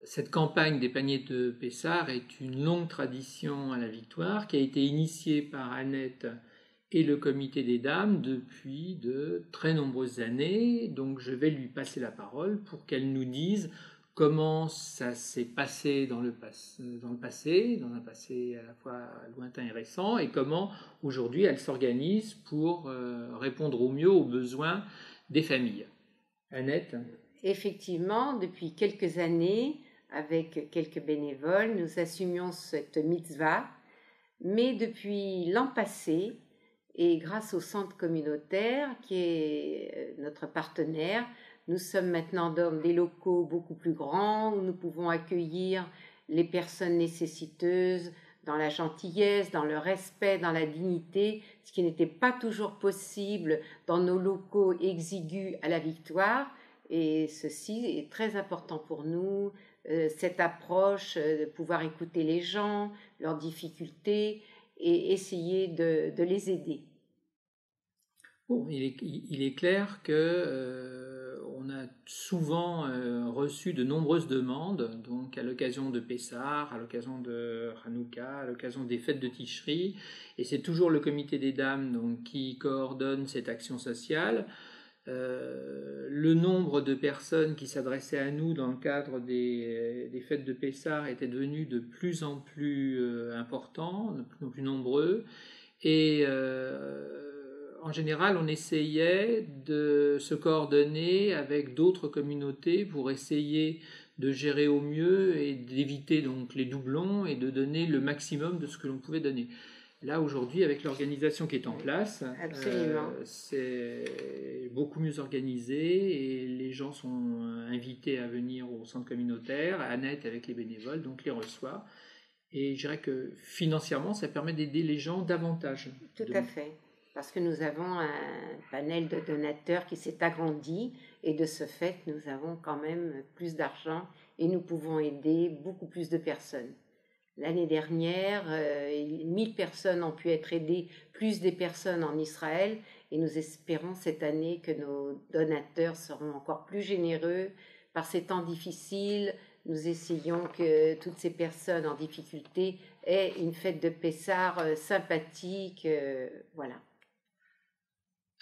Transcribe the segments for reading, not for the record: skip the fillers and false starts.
Cette campagne des paniers de Pessah est une longue tradition à la Victoire qui a été initiée par Annette et le comité des dames depuis de très nombreuses années. Donc je vais lui passer la parole pour qu'elle nous dise comment ça s'est passé dans un passé à la fois lointain et récent, et comment aujourd'hui elle s'organise pour répondre au mieux aux besoins des familles. Annette? Effectivement, depuis quelques années, avec quelques bénévoles, nous assumions cette mitzvah, mais depuis l'an passé, et grâce au centre communautaire qui est notre partenaire, nous sommes maintenant dans des locaux beaucoup plus grands où nous pouvons accueillir les personnes nécessiteuses dans la gentillesse, dans le respect, dans la dignité, ce qui n'était pas toujours possible dans nos locaux exigus à la Victoire. Et ceci est très important pour nous, cette approche de pouvoir écouter les gens, leurs difficultés et essayer de les aider. Bon, il est clair que on a souvent reçu de nombreuses demandes, donc à l'occasion de Pessah, à l'occasion de Hanouka, à l'occasion des fêtes de Tishri, et c'est toujours le comité des dames donc, qui coordonne cette action sociale. Le nombre de personnes qui s'adressaient à nous dans le cadre des fêtes de Pessah était devenu de plus en plus important, de plus en plus nombreux, et en général on essayait de se coordonner avec d'autres communautés pour essayer de gérer au mieux et d'éviter donc les doublons et de donner le maximum de ce que l'on pouvait donner. Là, aujourd'hui, avec l'organisation qui est en place, c'est beaucoup mieux organisé et les gens sont invités à venir au centre communautaire. Annette, avec les bénévoles, donc les reçoit. Et je dirais que financièrement, ça permet d'aider les gens davantage. Tout à fait. Parce que nous avons un panel de donateurs qui s'est agrandi et de ce fait, nous avons quand même plus d'argent et nous pouvons aider beaucoup plus de personnes. L'année dernière, 1000 personnes ont pu être aidées, plus des personnes en Israël, et nous espérons cette année que nos donateurs seront encore plus généreux. Par ces temps difficiles, nous essayons que toutes ces personnes en difficulté aient une fête de Pessah sympathique, voilà.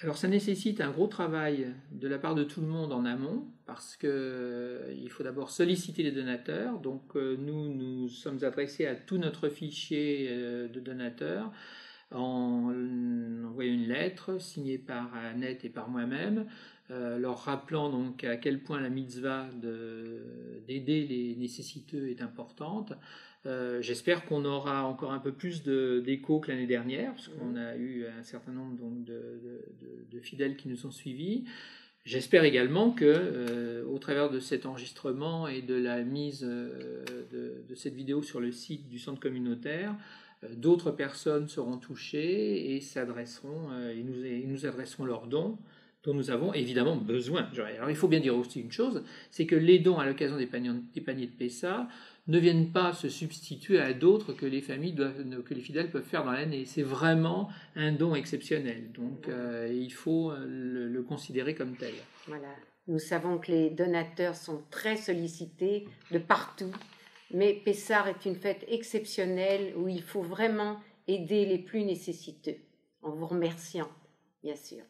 Alors ça nécessite un gros travail de la part de tout le monde en amont parce qu'il faut d'abord solliciter les donateurs. Donc nous sommes adressés à tout notre fichier de donateurs en envoyant une lettre signée par Annette et par moi-même, leur rappelant donc à quel point la mitzvah d'aider les nécessiteux est importante. J'espère qu'on aura encore un peu plus d'écho que l'année dernière, parce qu'on a eu un certain nombre donc, de fidèles qui nous ont suivis. J'espère également que, au travers de cet enregistrement et de la mise de cette vidéo sur le site du centre communautaire, d'autres personnes seront touchées et s'adresseront et nous adresseront leurs dons dont nous avons évidemment besoin. Alors il faut bien dire aussi une chose, c'est que les dons à l'occasion des paniers de Pessah ne viennent pas se substituer à d'autres que les fidèles peuvent faire dans l'année. C'est vraiment un don exceptionnel. Donc il faut le considérer comme tel. Voilà. Nous savons que les donateurs sont très sollicités de partout, mais Pessah est une fête exceptionnelle où il faut vraiment aider les plus nécessiteux, en vous remerciant, bien sûr.